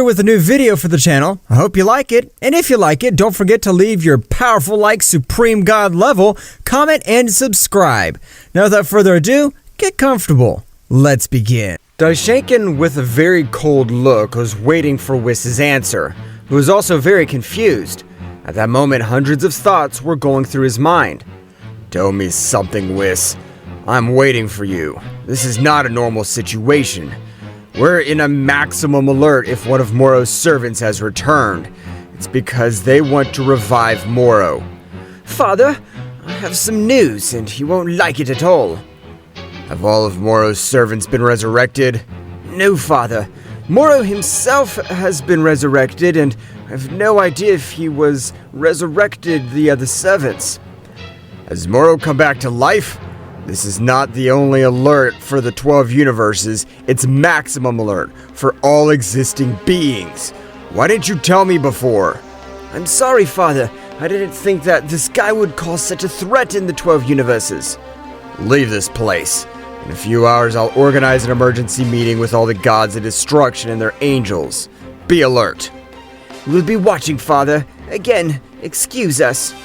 With a new video for the channel. I hope you like it, and if you like it, don't forget to leave your powerful like Supreme God level, comment, and subscribe. Now without further ado, get comfortable. Let's begin. Daishenkin, with a very cold look, was waiting for Whis' answer, who was also very confused. At that moment, hundreds of thoughts were going through his mind. Tell me something, Whis. I'm waiting for you. This is not a normal situation. We're in a maximum alert if one of Moro's servants has returned. It's because they want to revive Moro. Father, I have some news, and you won't like it at all. Have all of Moro's servants been resurrected? No, Father. Moro himself has been resurrected, and I have no idea if he was resurrected via the servants. Has Moro come back to life? This is not the only alert for the 12 universes, it's maximum alert for all existing beings. Why didn't you tell me before? I'm sorry, Father. I didn't think that this guy would cause such a threat in the 12 universes. Leave this place. In a few hours, I'll organize an emergency meeting with all the gods of destruction and their angels. Be alert. We'll be watching, Father. Again, excuse us.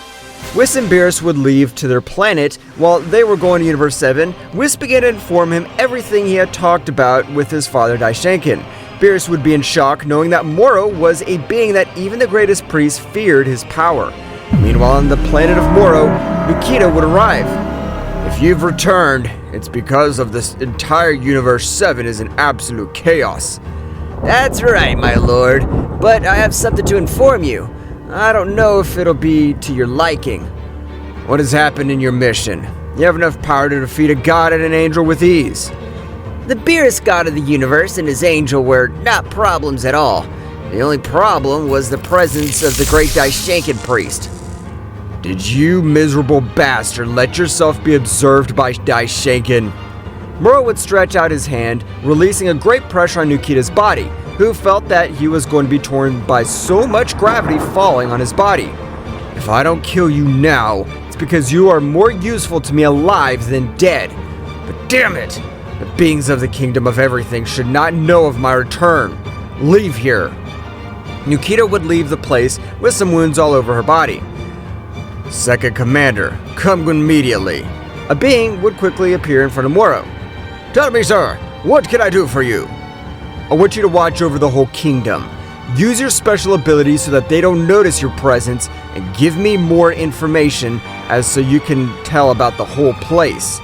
Whis and Beerus would leave to their planet. While they were going to Universe 7, Whis began to inform him everything he had talked about with his father Daishenkin. Beerus would be in shock knowing that Moro was a being that even the greatest priest feared his power. Meanwhile, on the planet of Moro, Nikita would arrive. If you've returned, it's because of this entire Universe 7 is in absolute chaos. That's right, my lord, but I have something to inform you. I don't know if it'll be to your liking. What has happened in your mission? You have enough power to defeat a god and an angel with ease. The beerus god of the universe and his angel were not problems at all. The only problem was the presence of the great Daishenkin priest. Did you miserable bastard let yourself be observed by Daishenkin? Moro would stretch out his hand, releasing a great pressure on Nikita's body, who felt that he was going to be torn by so much gravity falling on his body. If I don't kill you now, it's because you are more useful to me alive than dead. But damn it! The beings of the kingdom of everything should not know of my return. Leave here. Nikita would leave the place with some wounds all over her body. Second Commander, come immediately. A being would quickly appear in front of Moro. Tell me, sir, what can I do for you? I want you to watch over the whole kingdom. Use your special abilities so that they don't notice your presence, and give me more information as so you can tell about the whole place.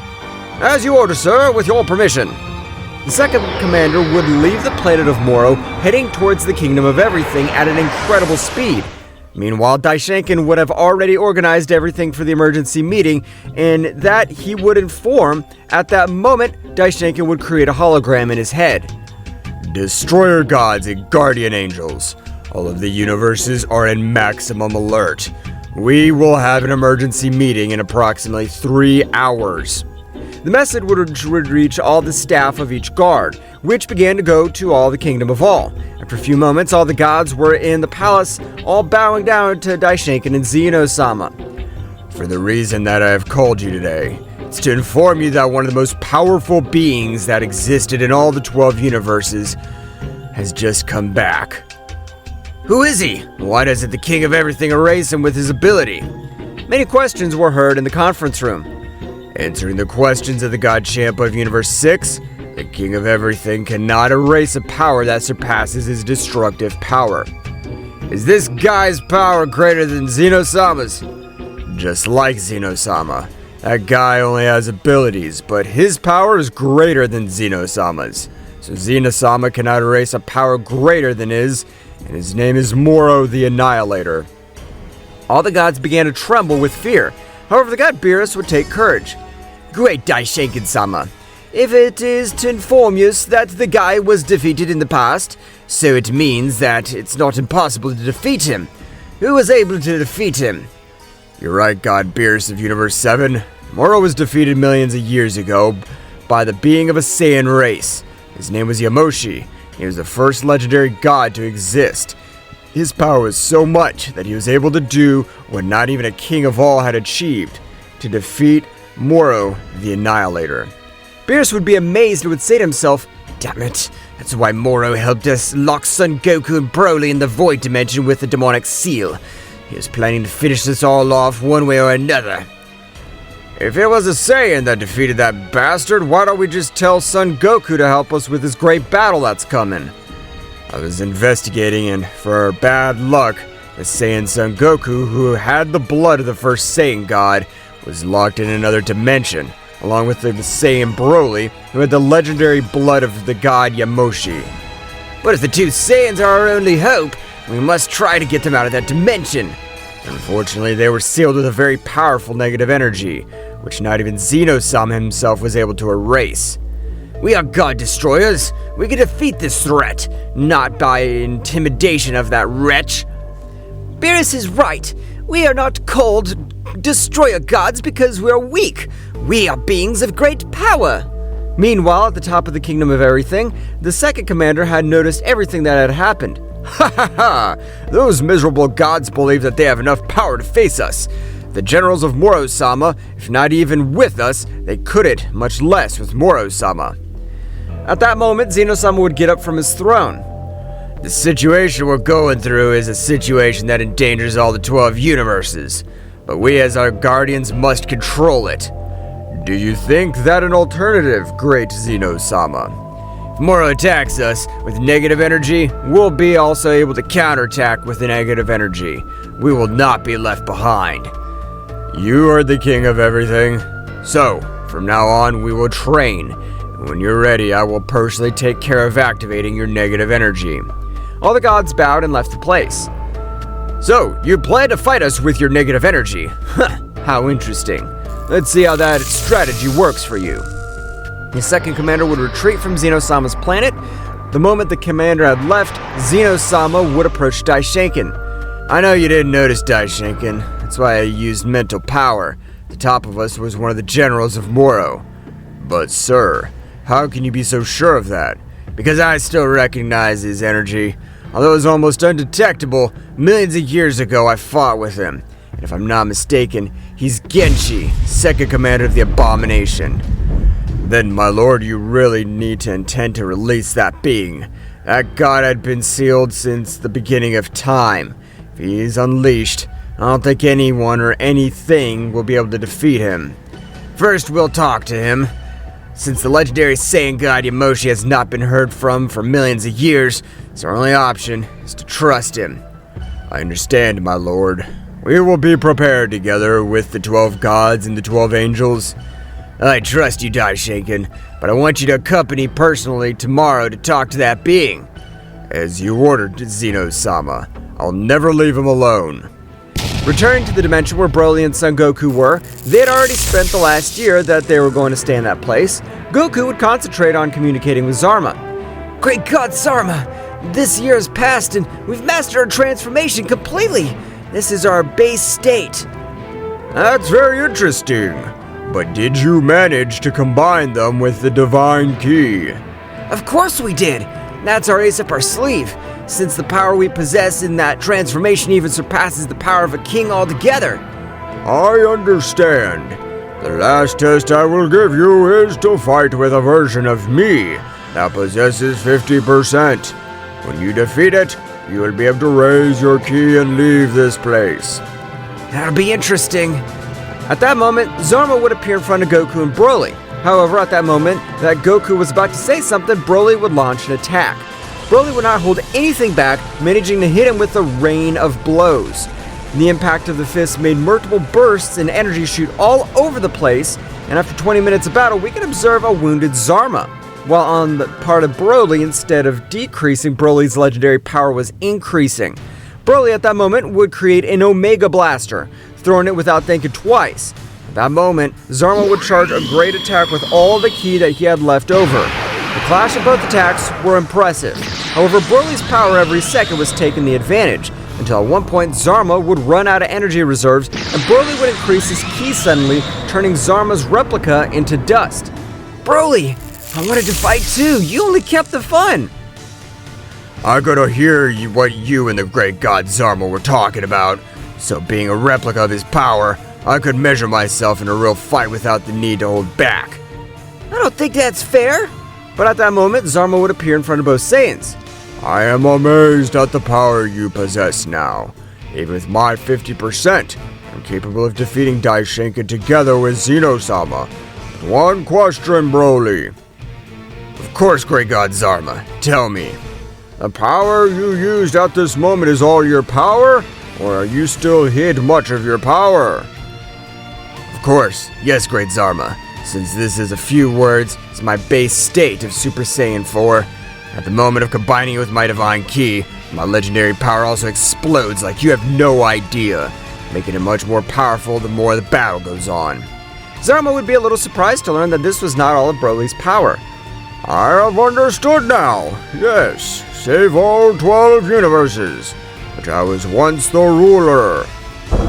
As you order, sir, with your permission. The second commander would leave the planet of Moro, heading towards the kingdom of everything at an incredible speed. Meanwhile, Daishenkin would have already organized everything for the emergency meeting, and that he would inform. At that moment, Daishenkin would create a hologram in his head. Destroyer gods and guardian angels. All of the universes are in maximum alert. We will have an emergency meeting in approximately 3 hours. The message would reach all the staff of each guard, which began to go to all the kingdom of all. After a few moments, all the gods were in the palace, all bowing down to Daishenkin and Zeno-sama. For the reason that I have called you today, it's to inform you that one of the most powerful beings that existed in all the 12 universes has just come back. Who is he? Why doesn't the king of everything erase him with his ability? Many questions were heard in the conference room. Answering the questions of the God Champ of Universe 6, the king of everything cannot erase a power that surpasses his destructive power. Is this guy's power greater than Zeno-sama's? Just like Zeno-sama. That guy only has abilities, but his power is greater than Zeno-sama's. So Zeno-sama cannot erase a power greater than his, and his name is Moro the Annihilator. All the gods began to tremble with fear. However, the god Beerus would take courage. Great Daishenkin-sama. If it is to inform you that the guy was defeated in the past, so it means that it's not impossible to defeat him. Who was able to defeat him? You're right, God Beerus of Universe 7. Moro was defeated millions of years ago by the being of a Saiyan race. His name was Yamoshi. He was the first legendary god to exist. His power was so much that he was able to do what not even a king of all had achieved, to defeat Moro the Annihilator. Beerus would be amazed and would say to himself, "Damn it, That's why Moro helped us lock Son Goku and Broly in the Void Dimension with the demonic seal. He was planning to finish this all off one way or another. If it was a Saiyan that defeated that bastard, why don't we just tell Son Goku to help us with this great battle that's coming? I was investigating, and for bad luck, the Saiyan Son Goku, who had the blood of the first Saiyan god, was locked in another dimension, along with the Saiyan Broly, who had the legendary blood of the god Yamoshi. But if the two Saiyans are our only hope, we must try to get them out of that dimension. Unfortunately, they were sealed with a very powerful negative energy, which not even Zeno-sama himself was able to erase. We are God Destroyers. We can defeat this threat, not by intimidation of that wretch. Beerus is right. We are not called Destroyer Gods because we are weak. We are beings of great power. Meanwhile, at the top of the Kingdom of Everything, the second commander had noticed everything that had happened. Ha ha ha! Those miserable gods believe that they have enough power to face us. The generals of Moro-sama, if not even with us, they couldn't, much less with Moro-sama. At that moment, Zeno-sama would get up from his throne. The situation we're going through is a situation that endangers all the 12 universes, but we as our guardians must control it. Do you think that an alternative, great Zeno-sama? If Moro attacks us with negative energy, we'll be also able to counterattack with the negative energy. We will not be left behind. You are the king of everything. So, from now on, we will train. When you're ready, I will personally take care of activating your negative energy. All the gods bowed and left the place. So, you plan to fight us with your negative energy? Huh, how interesting. Let's see how that strategy works for you. The second commander would retreat from Zeno-sama's planet. The moment the commander had left, Zeno-sama would approach Daishinkan. I know you didn't notice, Daishinkan. That's why I used mental power. The top of us was one of the generals of Moro. But sir, how can you be so sure of that? Because I still recognize his energy. Although it was almost undetectable, millions of years ago I fought with him. And if I'm not mistaken, he's Genshi, second commander of the Abomination. Then, my lord, you really need to intend to release that being. That god had been sealed since the beginning of time. If he's unleashed, I don't think anyone or anything will be able to defeat him. First, we'll talk to him. Since the legendary Saiyan god Yamoshi has not been heard from for millions of years, so our only option is to trust him. I understand, my lord. We will be prepared together with the 12 gods and the 12 angels. I trust you, Daishinkan, but I want you to accompany personally tomorrow to talk to that being. As you ordered, Zeno-sama. I'll never leave him alone. Returning to the dimension where Broly and Son Goku were, they had already spent the last year that they were going to stay in that place. Goku would concentrate on communicating with Zarma. Great God, Zarma! This year has passed and we've mastered our transformation completely! This is our base state. That's very interesting. But did you manage to combine them with the Divine Key? Of course we did! That's our ace up our sleeve, since the power we possess in that transformation even surpasses the power of a king altogether. I understand. The last test I will give you is to fight with a version of me that possesses 50%. When you defeat it, you will be able to raise your key and leave this place. That'll be interesting. At that moment, Zarma would appear in front of Goku and Broly. However, at that moment that Goku was about to say something, Broly would launch an attack. Broly would not hold anything back, managing to hit him with a rain of blows. The impact of the fists made multiple bursts and energy shoot all over the place, and after 20 minutes of battle, we can observe a wounded Zarma. While on the part of Broly, instead of decreasing, Broly's legendary power was increasing. Broly at that moment would create an Omega Blaster, throwing it without thinking twice. At that moment, Zarma would charge a great attack with all the ki that he had left over. The clash of both attacks were impressive. However, Broly's power every second was taking the advantage, until at one point Zarma would run out of energy reserves and Broly would increase his ki suddenly, turning Zarma's replica into dust. Broly, I wanted to fight too, you only kept the fun! I gotta hear what you and the great god Zarma were talking about. So being a replica of his power, I could measure myself in a real fight without the need to hold back. I don't think that's fair. But at that moment, Zarma would appear in front of both Saiyans. I am amazed at the power you possess now. Even with my 50%, I'm capable of defeating Daishinkan together with Zeno-sama. One question, Broly. Of course, Great God Zarma. Tell me. The power you used at this moment is all your power? Or are you still hid much of your power? Of course. Yes, Great Zarma. Since this is a few words, it's my base state of Super Saiyan 4. At the moment of combining it with my divine ki, my legendary power also explodes like you have no idea, making it much more powerful the more the battle goes on. Zarma would be a little surprised to learn that this was not all of Broly's power. I have understood now. Yes, save all 12 universes, which I was once the ruler.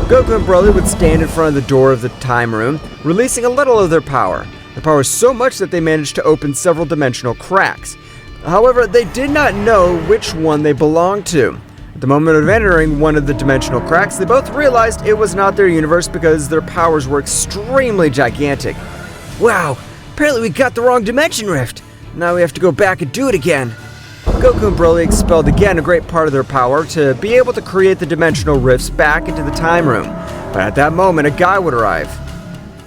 Goku and Broly would stand in front of the door of the time room, releasing a little of their power. The power was so much that they managed to open several dimensional cracks. However, they did not know which one they belonged to. At the moment of entering one of the dimensional cracks, they both realized it was not their universe because their powers were extremely gigantic. Wow, apparently we got the wrong dimension rift. Now we have to go back and do it again. Goku and Broly expelled again a great part of their power to be able to create the dimensional rifts back into the time room. But at that moment, a guy would arrive.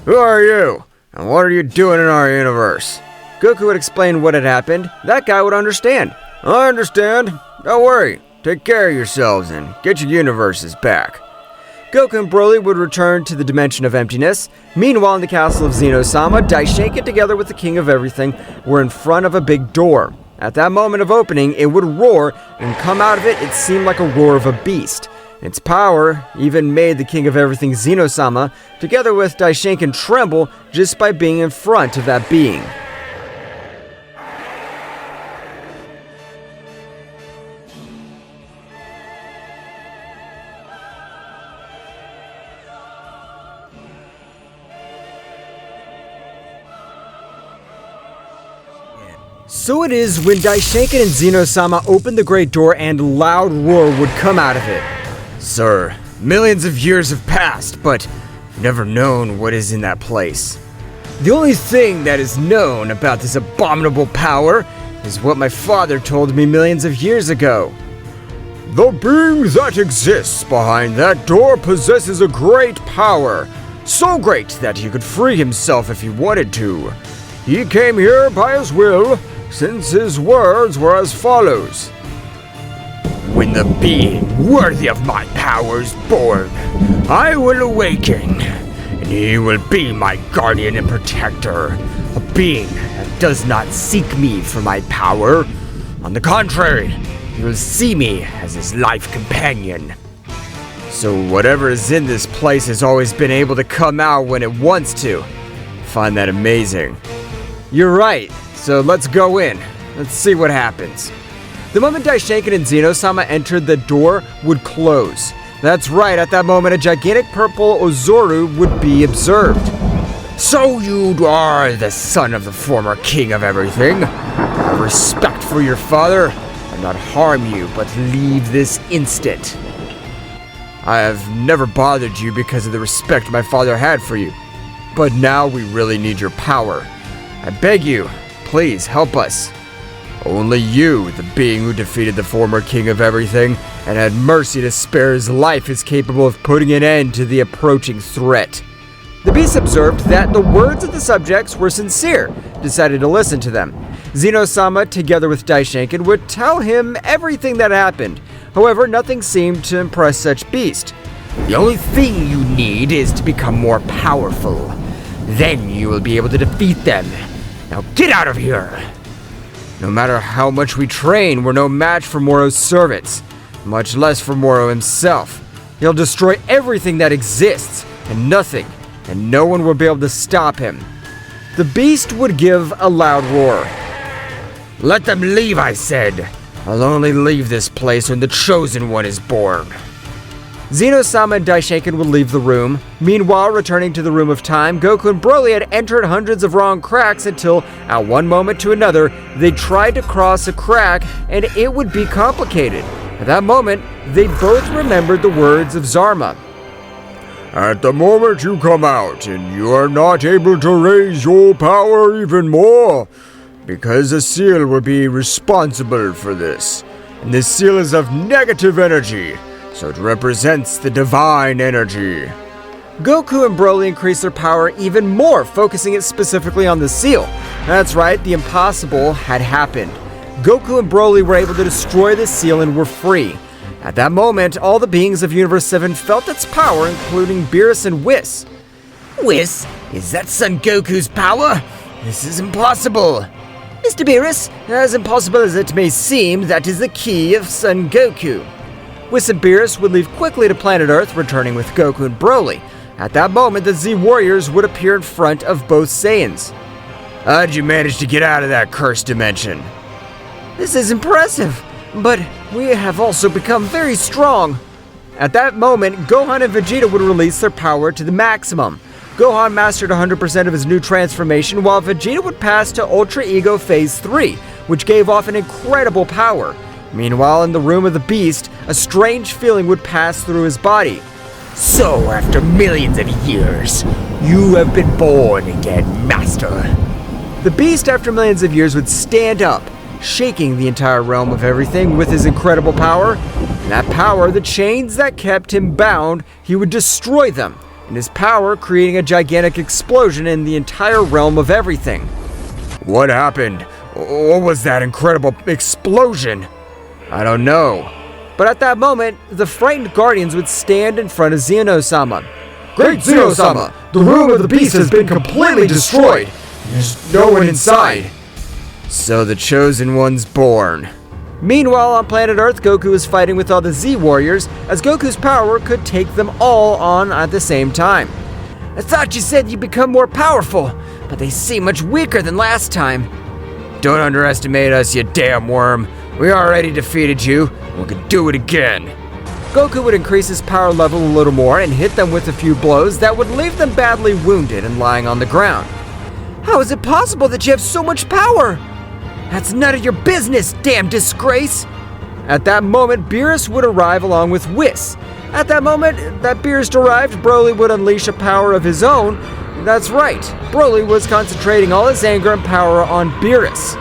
Who are you? And what are you doing in our universe? Goku would explain what had happened. That guy would understand. I understand. Don't worry. Take care of yourselves and get your universes back. Goku and Broly would return to the Dimension of Emptiness. Meanwhile, in the castle of Zeno-sama, Daishinkan together with the King of Everything were in front of a big door. At that moment of opening, it would roar, and come out of it, it seemed like a roar of a beast. Its power even made the King of Everything, Zeno-sama, together with Daishinkan tremble just by being in front of that being. So it is when Daishinkan and Zeno-sama opened the great door and a loud roar would come out of it. Sir, millions of years have passed, but I've never known what is in that place. The only thing that is known about this abominable power is what my father told me millions of years ago. The being that exists behind that door possesses a great power, so great that he could free himself if he wanted to. He came here by his will, since his words were as follows. When the being worthy of my power is born, I will awaken, and he will be my guardian and protector, a being that does not seek me for my power. On the contrary, he will see me as his life companion. So whatever is in this place has always been able to come out when it wants to. I find that amazing. You're right. So let's go in. Let's see what happens. The moment Daishinkan and Zeno-sama entered, the door would close. That's right, at that moment a gigantic purple Ozoru would be observed. So you are the son of the former king of everything. I have respect for your father. I not harm you, but leave this instant. I have never bothered you because of the respect my father had for you. But now we really need your power. I beg you, please help us. Only you, the being who defeated the former king of everything and had mercy to spare his life, is capable of putting an end to the approaching threat. The beast observed that the words of the subjects were sincere, decided to listen to them. Zeno-sama, together with Daishinkan, would tell him everything that happened. However, nothing seemed to impress such beast. The only thing you need is to become more powerful. Then you will be able to defeat them. Now get out of here! No matter how much we train, we're no match for Moro's servants, much less for Moro himself. He'll destroy everything that exists, and nothing, and no one will be able to stop him. The beast would give a loud roar. Let them leave, I said. I'll only leave this place when the Chosen One is born. Zeno-sama and Daishinkan would leave the room. Meanwhile, returning to the Room of Time, Goku and Broly had entered hundreds of wrong cracks until, at one moment to another, they tried to cross a crack and it would be complicated. At that moment, they both remembered the words of Zarma. At the moment you come out and you are not able to raise your power even more, because a seal will be responsible for this. And this seal is of negative energy, so it represents the divine energy. Goku and Broly increased their power even more, focusing it specifically on the seal. That's right, the impossible had happened. Goku and Broly were able to destroy the seal and were free. At that moment, all the beings of Universe 7 felt its power, including Beerus and Whis. Whis, is that Son Goku's power? This is impossible. Mr. Beerus, as impossible as it may seem, that is the key of Son Goku. Whis and Beerus would leave quickly to planet Earth, returning with Goku and Broly. At that moment, the Z Warriors would appear in front of both Saiyans. How'd you manage to get out of that cursed dimension? This is impressive, but we have also become very strong. At that moment, Gohan and Vegeta would release their power to the maximum. Gohan mastered 100% of his new transformation, while Vegeta would pass to Ultra Ego Phase 3, which gave off an incredible power. Meanwhile, in the room of the Beast, a strange feeling would pass through his body. So, after millions of years, you have been born again, Master. The Beast, after millions of years, would stand up, shaking the entire realm of everything with his incredible power. And that power, the chains that kept him bound, he would destroy them. And his power creating a gigantic explosion in the entire realm of everything. What happened? What was that incredible explosion? I don't know. But at that moment, the frightened Guardians would stand in front of Zeno-sama. Great Zeno-sama! The room of the Beast has been completely destroyed! There's no one inside! So the Chosen One's born. Meanwhile, on planet Earth, Goku is fighting with all the Z Warriors, as Goku's power could take them all on at the same time. I thought you said you'd become more powerful, but they seem much weaker than last time. Don't underestimate us, you damn worm. We already defeated you, and we could do it again. Goku would increase his power level a little more and hit them with a few blows that would leave them badly wounded and lying on the ground. How is it possible that you have so much power? That's none of your business, damn disgrace! At that moment, Beerus would arrive along with Whis. At that moment that Beerus arrived, Broly would unleash a power of his own. That's right, Broly was concentrating all his anger and power on Beerus.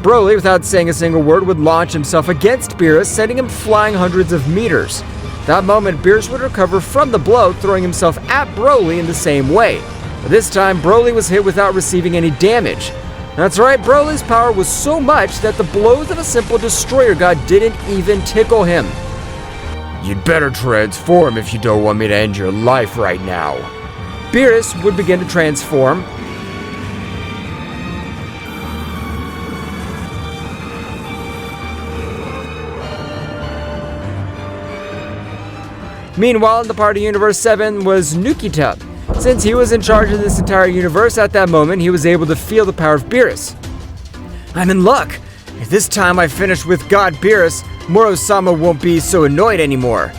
Broly, without saying a single word, would launch himself against Beerus, sending him flying hundreds of meters. That moment, Beerus would recover from the blow, throwing himself at Broly in the same way. But this time, Broly was hit without receiving any damage. That's right, Broly's power was so much that the blows of a simple destroyer god didn't even tickle him. You'd better transform if you don't want me to end your life right now. Beerus would begin to transform. Meanwhile, in the part of Universe 7 was Nukita. Since he was in charge of this entire universe at that moment, he was able to feel the power of Beerus. I'm in luck. If this time I finish with God Beerus, Moro-sama won't be so annoyed anymore.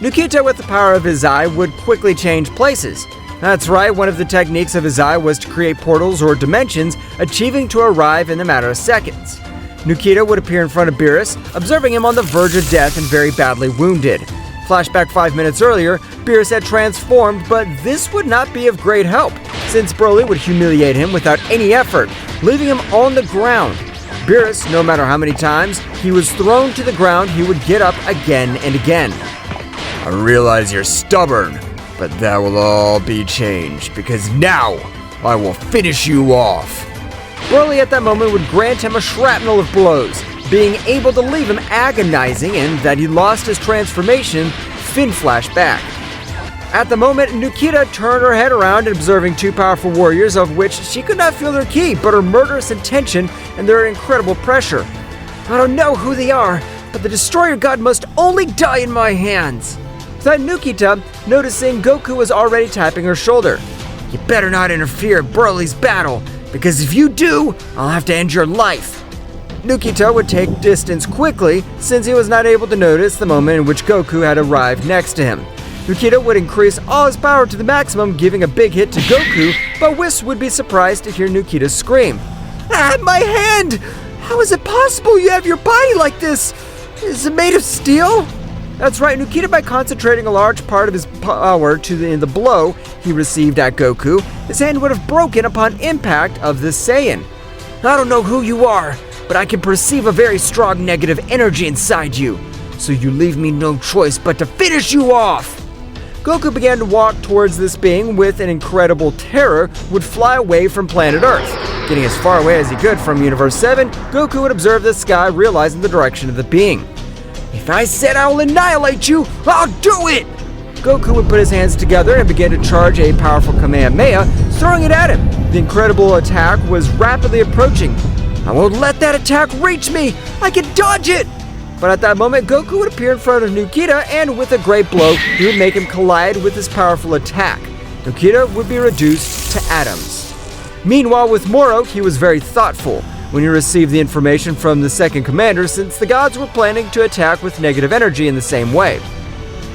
Nukita, with the power of his eye, would quickly change places. That's right, one of the techniques of his eye was to create portals or dimensions, achieving to arrive in a matter of seconds. Nukita would appear in front of Beerus, observing him on the verge of death and very badly wounded. Flashback 5 minutes earlier, Beerus had transformed, but this would not be of great help, since Broly would humiliate him without any effort, leaving him on the ground. Beerus, no matter how many times he was thrown to the ground, he would get up again and again. I realize you're stubborn, but that will all be changed, because now I will finish you off. Broly at that moment would grant him a shrapnel of blows, being able to leave him agonizing, and that he lost his transformation, Finn flashed back. At the moment, Nukita turned her head around, observing two powerful warriors, of which she could not feel their ki, but her murderous intention and their incredible pressure. I don't know who they are, but the Destroyer God must only die in my hands. Then Nukita, noticing Goku was already tapping her shoulder. You better not interfere in Broly's battle, because if you do, I'll have to end your life. Nukita would take distance quickly, since he was not able to notice the moment in which Goku had arrived next to him. Nukita would increase all his power to the maximum, giving a big hit to Goku, but Whis would be surprised to hear Nukita scream. Ah, my hand! How is it possible you have your body like this? Is it made of steel? That's right, Nikita, by concentrating a large part of his power in the blow he received at Goku, his hand would have broken upon impact of the Saiyan. I don't know who you are, but I can perceive a very strong negative energy inside you, so you leave me no choice but to finish you off! Goku began to walk towards this being with an incredible terror, would fly away from planet Earth. Getting as far away as he could from Universe 7, Goku would observe the sky, realizing the direction of the being. If I said I will annihilate you, I'll do it! Goku would put his hands together and begin to charge a powerful Kamehameha, throwing it at him. The incredible attack was rapidly approaching. I won't let that attack reach me! I can dodge it! But at that moment, Goku would appear in front of Nikita, and with a great blow, he would make him collide with his powerful attack. Nikita would be reduced to atoms. Meanwhile, with Moro, he was very thoughtful when he received the information from the second commander, since the gods were planning to attack with negative energy in the same way.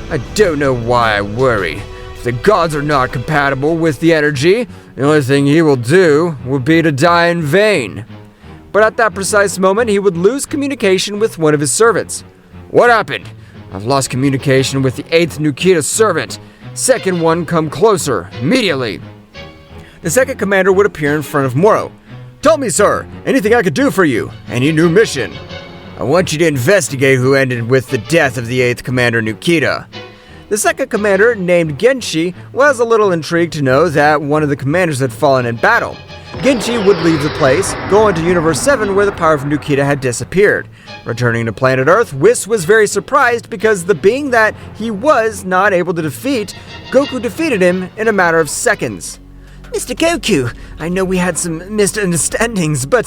I don't know why I worry. If the gods are not compatible with the energy, the only thing he will do will be to die in vain. But at that precise moment, he would lose communication with one of his servants. What happened? I've lost communication with the 8th Nikita servant. Second one, come closer, immediately. The second commander would appear in front of Moro. Tell me, sir, anything I could do for you? Any new mission? I want you to investigate who ended with the death of the 8th Commander Nikita. The second commander, named Genshi, was a little intrigued to know that one of the commanders had fallen in battle. Genshi would leave the place, go into Universe 7 where the power of Nikita had disappeared. Returning to planet Earth, Whis was very surprised because the being that he was not able to defeat, Goku defeated him in a matter of seconds. Mr. Goku, I know we had some misunderstandings, but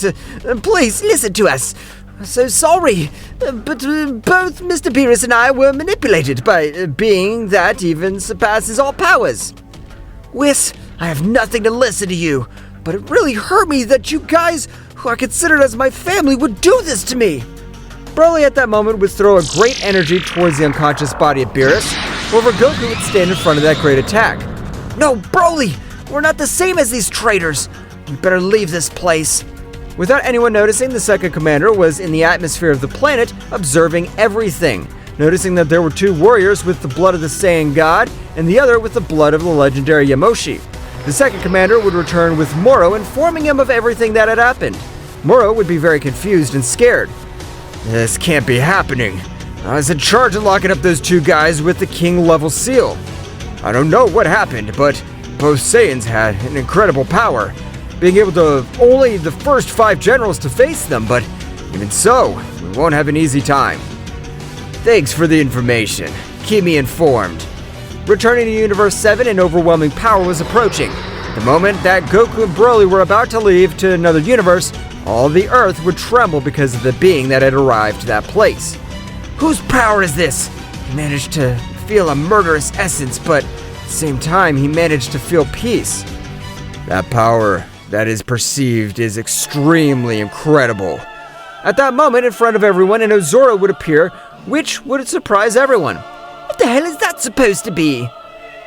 please listen to us. So sorry, but both Mr. Beerus and I were manipulated by a being that even surpasses all powers. Whis, I have nothing to listen to you, but it really hurt me that you guys, who are considered as my family, would do this to me. Broly at that moment would throw a great energy towards the unconscious body of Beerus, however Goku would stand in front of that great attack. No, Broly! We're not the same as these traitors. We better leave this place. Without anyone noticing, the second commander was in the atmosphere of the planet, observing everything, noticing that there were two warriors with the blood of the Saiyan god, and the other with the blood of the legendary Yamoshi. The second commander would return with Moro, informing him of everything that had happened. Moro would be very confused and scared. This can't be happening. I was in charge of locking up those two guys with the king level seal. I don't know what happened, but both Saiyans had an incredible power, being able to only the first 5 generals to face them, but even so, we won't have an easy time. Thanks for the information. Keep me informed. Returning to Universe 7, an overwhelming power was approaching. The moment that Goku and Broly were about to leave to another universe, all the Earth would tremble because of the being that had arrived to that place. Whose power is this? He managed to feel a murderous essence, but at the same time, he managed to feel peace. That power that is perceived is extremely incredible. At that moment, in front of everyone, an Ozora would appear, which would surprise everyone. What the hell is that supposed to be?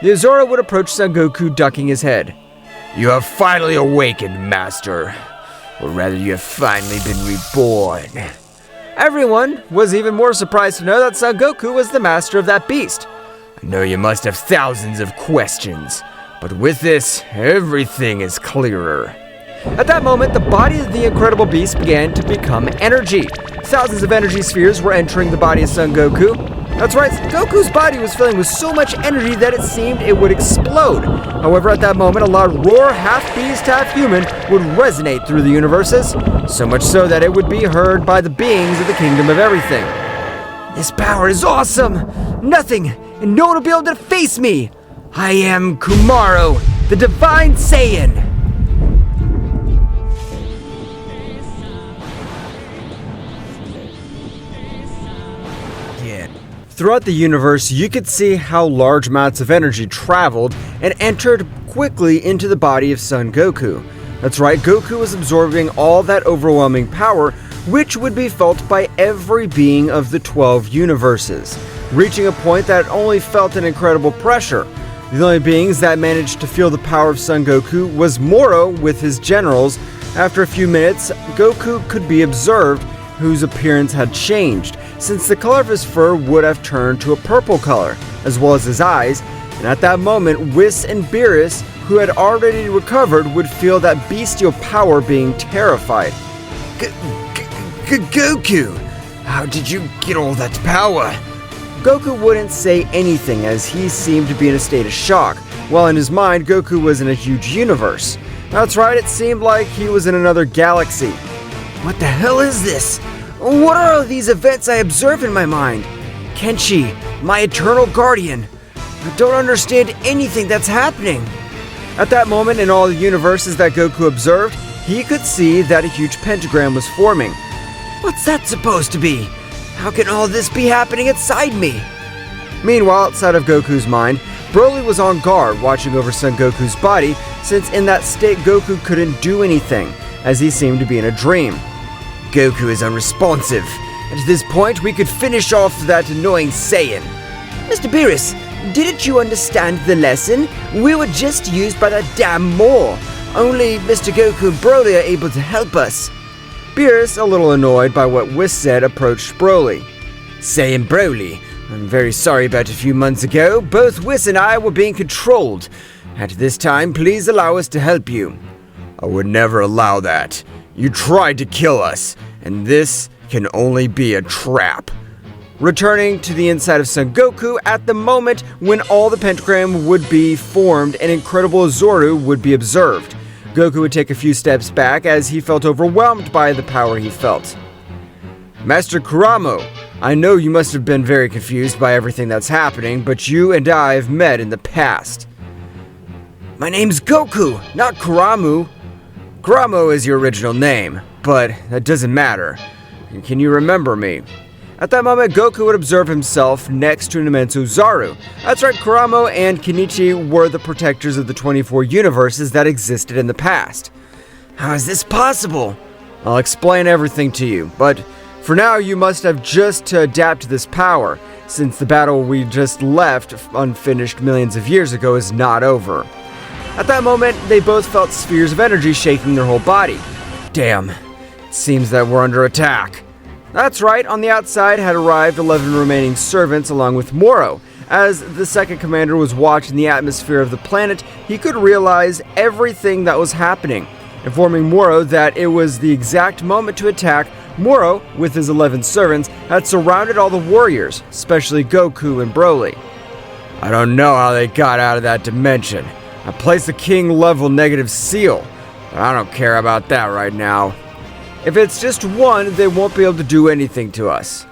The Ozora would approach Son Goku, ducking his head. You have finally awakened, Master. Or rather, you have finally been reborn. Everyone was even more surprised to know that Son Goku was the master of that beast. I know you must have thousands of questions, but with this, everything is clearer. At that moment, the body of the incredible beast began to become energy. Thousands of energy spheres were entering the body of Son Goku. That's right, Goku's body was filling with so much energy that it seemed it would explode. However, at that moment, a loud roar, half beast, half human, would resonate through the universes, so much so that it would be heard by the beings of the Kingdom of Everything. This power is awesome! Nothing and no one will be able to face me! I am Kumaro, the Divine Saiyan! Throughout the universe, you could see how large amounts of energy traveled and entered quickly into the body of Son Goku. That's right, Goku was absorbing all that overwhelming power, which would be felt by every being of the 12 universes, reaching a point that only felt an incredible pressure. The only beings that managed to feel the power of Son Goku was Moro with his generals. After a few minutes, Goku could be observed, whose appearance had changed. since the color of his fur would have turned to a purple color, as well as his eyes, and at that moment, Whis and Beerus, who had already recovered, would feel that bestial power being terrified. Goku, how did you get all that power? Goku wouldn't say anything as he seemed to be in a state of shock, while in his mind, Goku was in a huge universe. That's right, it seemed like he was in another galaxy. What the hell is this? What are all these events I observe in my mind? Kenshi, my eternal guardian. I don't understand anything that's happening. At that moment, in all the universes that Goku observed, he could see that a huge pentagram was forming. What's that supposed to be? How can all this be happening inside me? Meanwhile, outside of Goku's mind, Broly was on guard, watching over Son Goku's body, since in that state Goku couldn't do anything, as he seemed to be in a dream. Goku is unresponsive. At this point, we could finish off that annoying Saiyan. Mr. Beerus, didn't you understand the lesson? We were just used by that damn Moro. Only Mr. Goku and Broly are able to help us. Beerus, a little annoyed by what Whis said, approached Broly. Saiyan Broly, I'm very sorry about a few months ago. Both Whis and I were being controlled. At this time, please allow us to help you. I would never allow that. You tried to kill us, and this can only be a trap. Returning to the inside of Son Goku at the moment when all the pentagram would be formed and Incredible Zoru would be observed. Goku would take a few steps back as he felt overwhelmed by the power he felt. Master Kuramo, I know you must have been very confused by everything that's happening, but you and I have met in the past. My name's Goku, not Kuramu. Kuramo is your original name, but that doesn't matter. Can you remember me? At that moment, Goku would observe himself next to an immense Zaru. That's right, Kuramo and Kenichi were the protectors of the 24 universes that existed in the past. How is this possible? I'll explain everything to you, but for now you must have just to adapt to this power, since the battle we just left unfinished millions of years ago is not over. At that moment, they both felt spheres of energy shaking their whole body. Damn, it seems that we're under attack. That's right, on the outside had arrived 11 remaining servants along with Moro. As the second commander was watching the atmosphere of the planet, he could realize everything that was happening. Informing Moro that it was the exact moment to attack, Moro, with his 11 servants, had surrounded all the warriors, especially Goku and Broly. I don't know how they got out of that dimension. I placed the king level negative seal, but I don't care about that right now. If it's just one, they won't be able to do anything to us.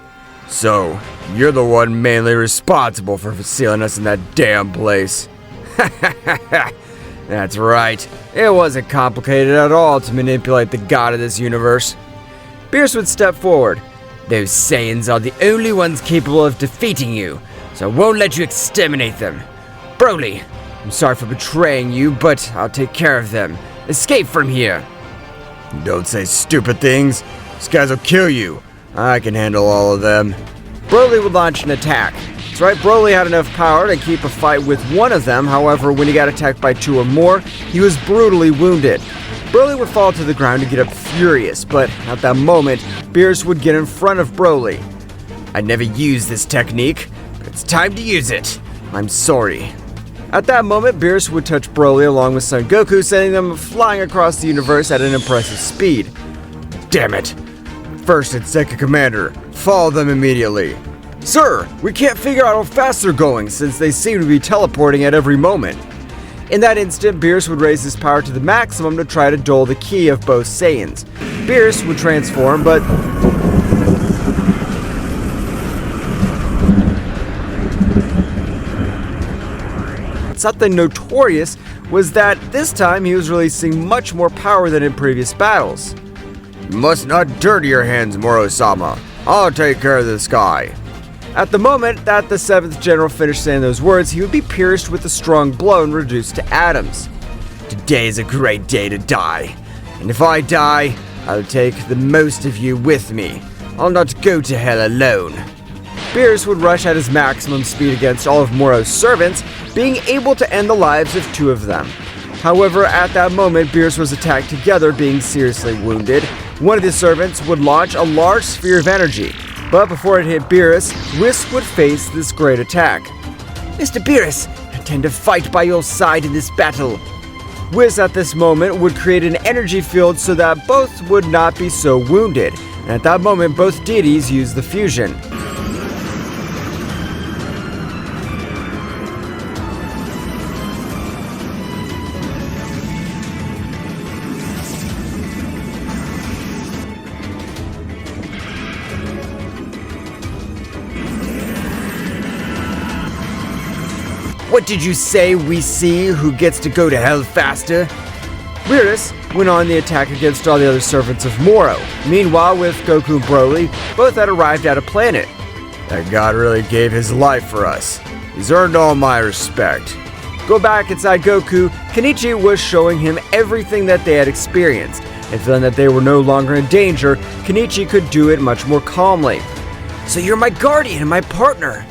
So, you're the one mainly responsible for sealing us in that damn place. That's right. It wasn't complicated at all to manipulate the god of this universe. Beerus would step forward. Those Saiyans are the only ones capable of defeating you, so I won't let you exterminate them. Broly, I'm sorry for betraying you, but I'll take care of them. Escape from here. Don't say stupid things. These guys will kill you. I can handle all of them. Broly would launch an attack. That's right, Broly had enough power to keep a fight with one of them. However, when he got attacked by two or more, he was brutally wounded. Broly would fall to the ground and get up furious, but at that moment, Beerus would get in front of Broly. I never used this technique, but it's time to use it. I'm sorry. At that moment, Beerus would touch Broly along with Son Goku, sending them flying across the universe at an impressive speed. Damn it! First and second commander, follow them immediately. Sir, we can't figure out how fast they're going since they seem to be teleporting at every moment. In that instant, Beerus would raise his power to the maximum to try to dull the ki of both Saiyans. Beerus would transform, but something notorious was that this time he was releasing much more power than in previous battles. You must not dirty your hands, Moro-sama. I'll take care of this guy. At the moment that the 7th general finished saying those words, he would be pierced with a strong blow and reduced to atoms. Today is a great day to die. And if I die, I'll take the most of you with me. I'll not go to hell alone. Beerus would rush at his maximum speed against all of Moro's servants, being able to end the lives of two of them. However, at that moment, Beerus was attacked together, being seriously wounded. One of the servants would launch a large sphere of energy. But before it hit Beerus, Whis would face this great attack. Mr. Beerus, I tend to fight by your side in this battle. Whis at this moment would create an energy field so that both would not be so wounded, and at that moment both deities used the fusion. What did you say we see who gets to go to hell faster? Beerus went on the attack against all the other servants of Moro. Meanwhile, with Goku and Broly, both had arrived at a planet. That god really gave his life for us. He's earned all my respect. Go back inside Goku, Kenichi was showing him everything that they had experienced, and feeling that they were no longer in danger, Kenichi could do it much more calmly. So you're my guardian and my partner.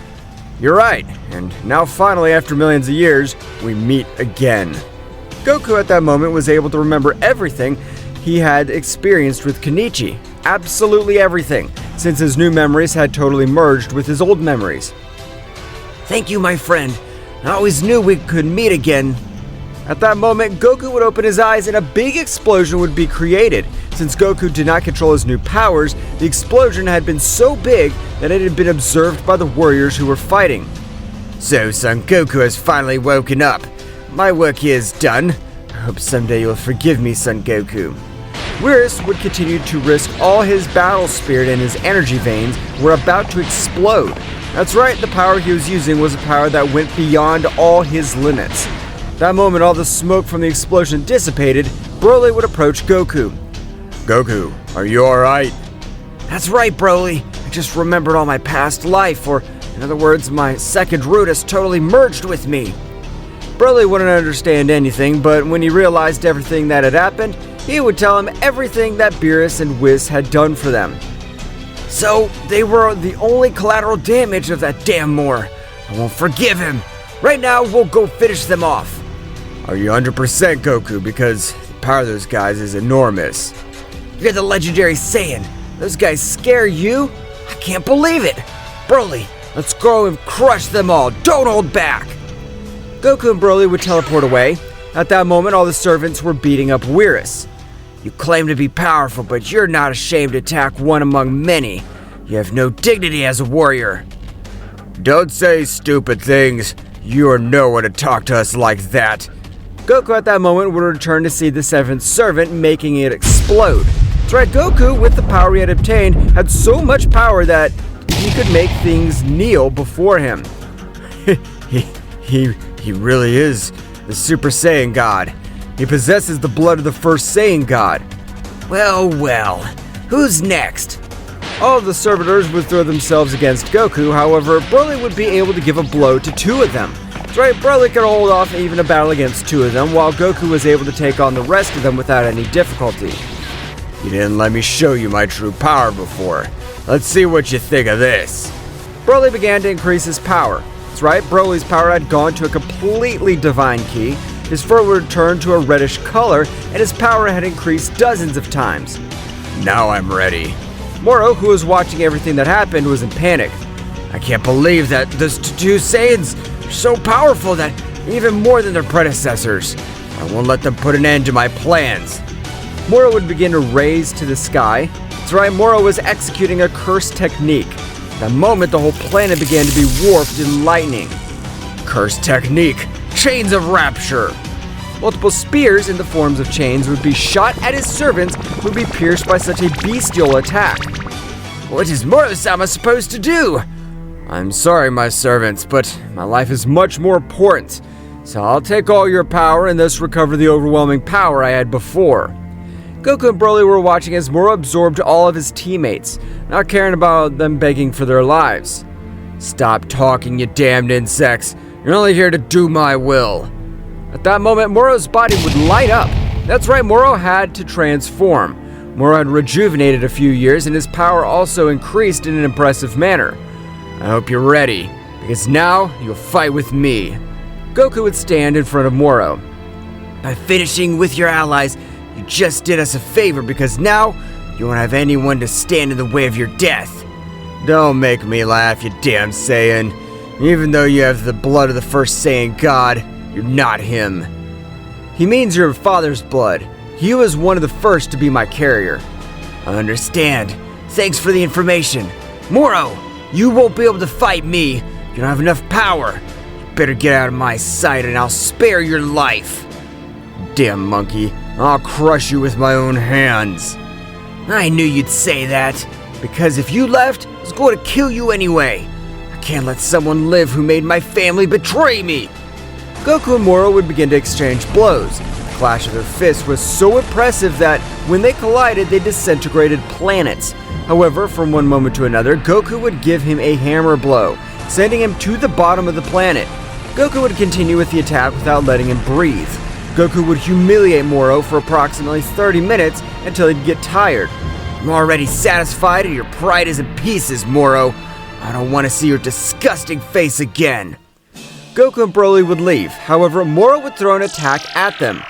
You're right, and now finally, after millions of years, we meet again. Goku at that moment was able to remember everything he had experienced with Kenichi. Absolutely everything, since his new memories had totally merged with his old memories. Thank you, my friend. I always knew we could meet again. At that moment, Goku would open his eyes and a big explosion would be created. Since Goku did not control his new powers, the explosion had been so big that it had been observed by the warriors who were fighting. So Son Goku has finally woken up. My work here is done. I hope someday you'll forgive me, Son Goku. Beerus would continue to risk all his battle spirit, and his energy veins were about to explode. That's right, the power he was using was a power that went beyond all his limits. That moment, all the smoke from the explosion dissipated. Broly would approach Goku. Goku, are you alright? That's right, Broly. I just remembered all my past life, or in other words, my second root has totally merged with me. Broly wouldn't understand anything, but when he realized everything that had happened, he would tell him everything that Beerus and Whis had done for them. So, they were the only collateral damage of that damn Moro. I won't forgive him. Right now, we'll go finish them off. Are you 100% Goku? Because the power of those guys is enormous. You're the legendary Saiyan. Those guys scare you? I can't believe it. Broly, let's go and crush them all. Don't hold back. Goku and Broly would teleport away. At that moment, all the servants were beating up Beerus. You claim to be powerful, but you're not ashamed to attack one among many. You have no dignity as a warrior. Don't say stupid things. You are no one to talk to us like that. Goku at that moment would return to see the seventh servant, making it explode. That's right, Goku, with the power he had obtained, had so much power that he could make things kneel before him. he really is the Super Saiyan God. He possesses the blood of the first Saiyan God. Well, who's next? All of the servitors would throw themselves against Goku, however, Broly would be able to give a blow to two of them. That's right, Broly could hold off even a battle against two of them, while Goku was able to take on the rest of them without any difficulty. You didn't let me show you my true power before. Let's see what you think of this. Broly began to increase his power. That's right, Broly's power had gone to a completely divine key, his fur would turn to a reddish color, and his power had increased dozens of times. Now I'm ready. Moro, who was watching everything that happened, was in panic. I can't believe that those two Saiyans are so powerful that even more than their predecessors. I won't let them put an end to my plans. Moro would begin to raise to the sky. That's right, Moro was executing a curse technique. At that moment, the whole planet began to be warped in lightning. Curse technique. Chains of rapture. Multiple spears in the forms of chains would be shot at his servants who would be pierced by such a bestial attack. What is Zeno-sama supposed to do? I'm sorry, my servants, but my life is much more important. So I'll take all your power and thus recover the overwhelming power I had before. Goku and Broly were watching as Moro absorbed all of his teammates, not caring about them begging for their lives. Stop talking, you damned insects. You're only here to do my will. At that moment, Moro's body would light up. That's right, Moro had to transform. Moro had rejuvenated a few years, and his power also increased in an impressive manner. I hope you're ready, because now you'll fight with me. Goku would stand in front of Moro. By finishing with your allies, you just did us a favor, because now you won't have anyone to stand in the way of your death. Don't make me laugh, you damn Saiyan. Even though you have the blood of the first Saiyan god, you're not him. He means your father's blood. He was one of the first to be my carrier. I understand. Thanks for the information. Moro, you won't be able to fight me. You don't have enough power. You better get out of my sight and I'll spare your life. Damn monkey, I'll crush you with my own hands. I knew you'd say that, because if you left, I was going to kill you anyway. I can't let someone live who made my family betray me. Goku and Moro would begin to exchange blows. The clash of their fists was so impressive that when they collided, they disintegrated planets. However, from one moment to another, Goku would give him a hammer blow, sending him to the bottom of the planet. Goku would continue with the attack without letting him breathe. Goku would humiliate Moro for approximately 30 minutes until he'd get tired. I'm already satisfied and your pride is in pieces, Moro. I don't want to see your disgusting face again. Goku and Broly would leave. However, Moro would throw an attack at them.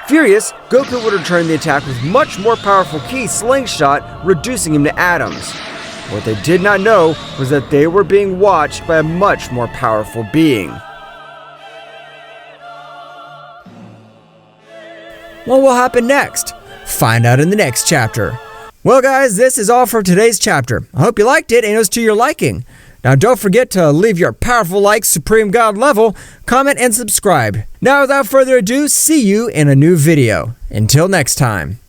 Furious, Goku would return the attack with much more powerful ki slingshot, reducing him to atoms. What they did not know was that they were being watched by a much more powerful being. What will happen next? Find out in the next chapter. Well guys, this is all for today's chapter. I hope you liked it and it was to your liking. Now don't forget to leave your powerful like Supreme God level, comment and subscribe. Now without further ado, see you in a new video. Until next time.